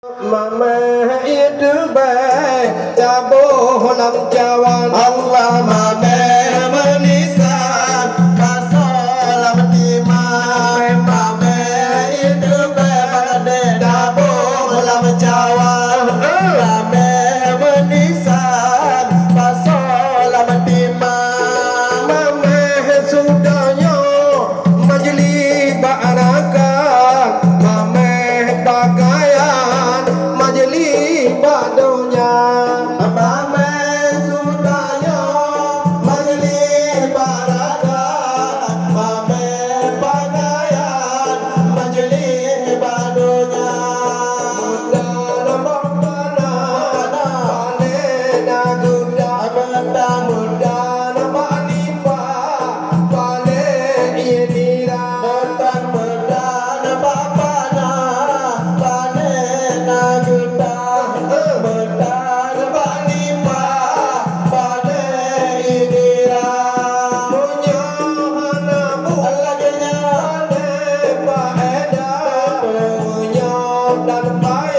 Mama itu baik Jabuh lam jawan Allah mama menisan Pasolam timah Mama itu baik Jabuh lam jawan Mama menisan Pasolam timah Mama sudahnya Majlis ba'arakan Mama pakaian Majlis badunya Mama sudahnya Majlis ba'arakan Mama pakaian Majlis badunya Muda nambah mana Palena guda Muda nambah nipa Palen inira Muda nambah mana Palena guda Muda nambah nipa Palen inira Punya hanamu Palen paedah Punya dan paedah